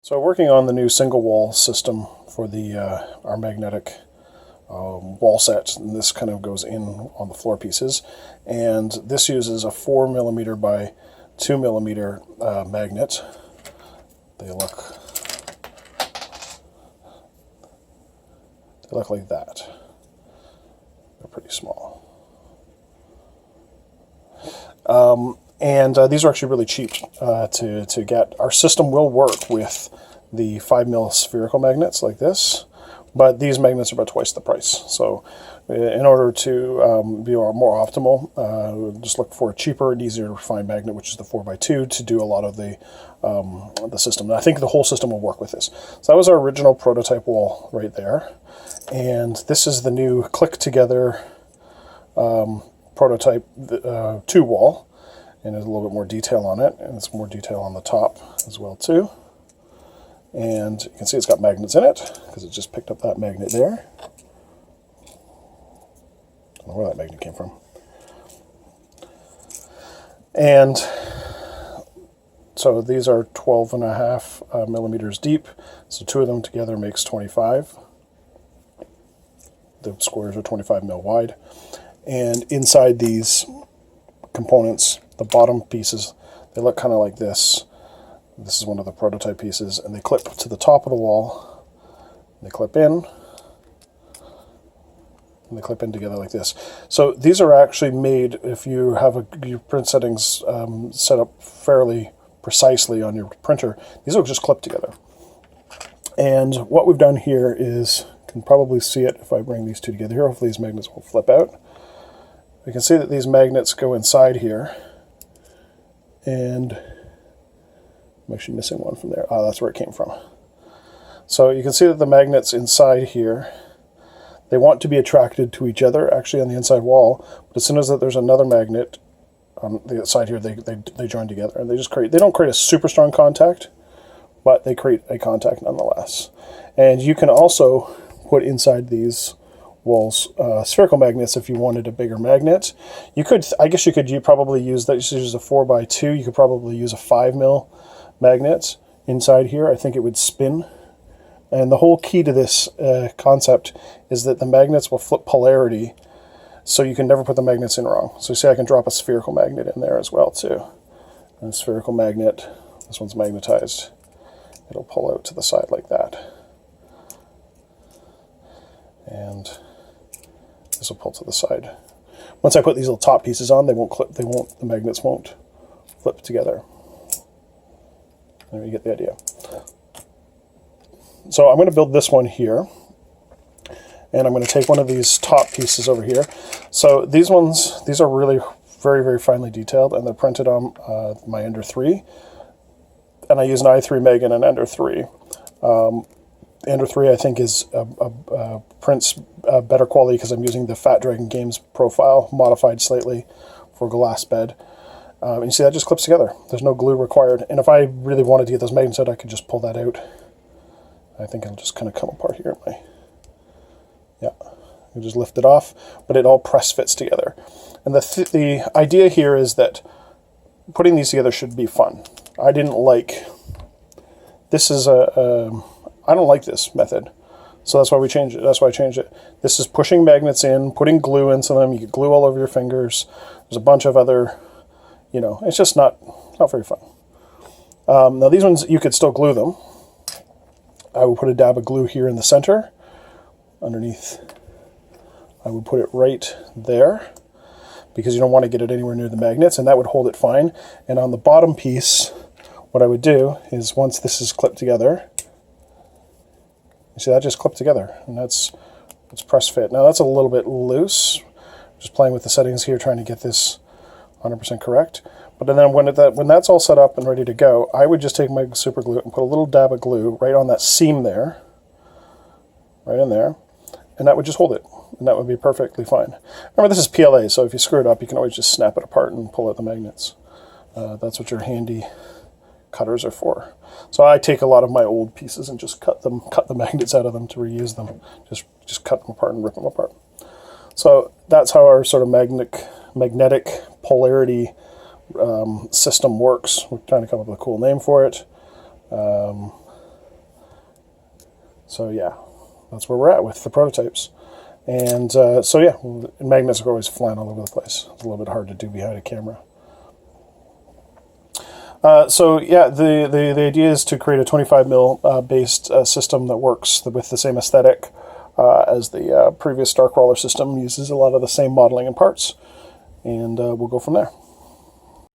So working on the new single wall system for the our magnetic wall set, and this kind of goes in on the floor pieces, and this uses a 4mm by 2mm magnet. They look like that. They're pretty small. And these are actually really cheap to get. Our system will work with the 5mm spherical magnets like this, but these magnets are about twice the price. So in order to be more optimal, just look for a cheaper and easier to find magnet, which is the 4x2, to do a lot of the system. And I think the whole system will work with this. So that was our original prototype wall right there. And this is the new click together prototype 2 wall. And there's a little bit more detail on it, and it's more detail on the top as well too. And you can see it's got magnets in it, because it just picked up that magnet there. Don't know where that magnet came from. And so these are 12.5 millimeters deep, so 2 of them together makes 25. The squares are 25 mil wide. And inside these components, the bottom pieces, they look kind of like this. This is one of the prototype pieces, and they clip to the top of the wall. They clip in, and they clip in together like this. So these are actually made, if you have your print settings set up fairly precisely on your printer, these will just clip together. And what we've done here is, you can probably see it if I bring these two together here. Hopefully these magnets will flip out. You can see that these magnets go inside here, and I'm actually missing one from there. Oh, that's where it came from. So you can see that the magnets inside here, they want to be attracted to each other, actually on the inside wall, but as soon as there's another magnet on the side here, they join together, and they don't create a super strong contact, but they create a contact nonetheless. And you can also put inside these walls spherical magnets if you wanted a bigger magnet. You could, I guess you probably use that. You use a 4x2. You could probably use a 5mm magnet inside here. I think it would spin. And the whole key to this concept is that the magnets will flip polarity, so you can never put the magnets in wrong. So you see I can drop a spherical magnet in there as well too. And a spherical magnet, this one's magnetized. It'll pull out to the side like that. And this will pull to the side. Once I put these little top pieces on, the magnets won't flip together. There you get the idea. So I'm going to build this one here, and I'm going to take one of these top pieces over here. So these are really very, very finely detailed, and they're printed on my Ender 3, and I use an i3 Meg and an Ender 3. Ender 3, I think, is prints better quality because I'm using the Fat Dragon Games profile, modified slightly for glass bed. And you see that just clips together. There's no glue required. And if I really wanted to get those magnets out, I could just pull that out. I think it'll just kind of come apart here. Yeah, you just lift it off, but it all press fits together. And the idea here is that putting these together should be fun. I didn't like, this is I don't like this method, so that's why we changed it. That's why I changed it. This is pushing magnets in, putting glue into them. You get glue all over your fingers. There's a bunch of other, it's just not very fun. Now these ones, you could still glue them. I would put a dab of glue here in the center, underneath. I would put it right there, because you don't want to get it anywhere near the magnets, and that would hold it fine. And on the bottom piece, what I would do is, once this is clipped together, you see that just clipped together, and it's press fit. Now that's a little bit loose. Just playing with the settings here, trying to get this 100% correct. But then when that's all set up and ready to go, I would just take my super glue and put a little dab of glue right on that seam there, right in there, and that would just hold it, and that would be perfectly fine. Remember, this is PLA, so if you screw it up, you can always just snap it apart and pull out the magnets. That's what your handy cutters are for. So I take a lot of my old pieces and just cut the magnets out of them to reuse them. Just cut them apart and rip them apart. So that's how our sort of magnetic polarity system works. We're trying to come up with a cool name for it. So yeah, that's where we're at with the prototypes. And so yeah, magnets are always flying all over the place. It's a little bit hard to do behind a camera. So yeah, the idea is to create a 25 mil based system that works with the same aesthetic as the previous StarCrawler system, uses a lot of the same modeling and parts, and we'll go from there.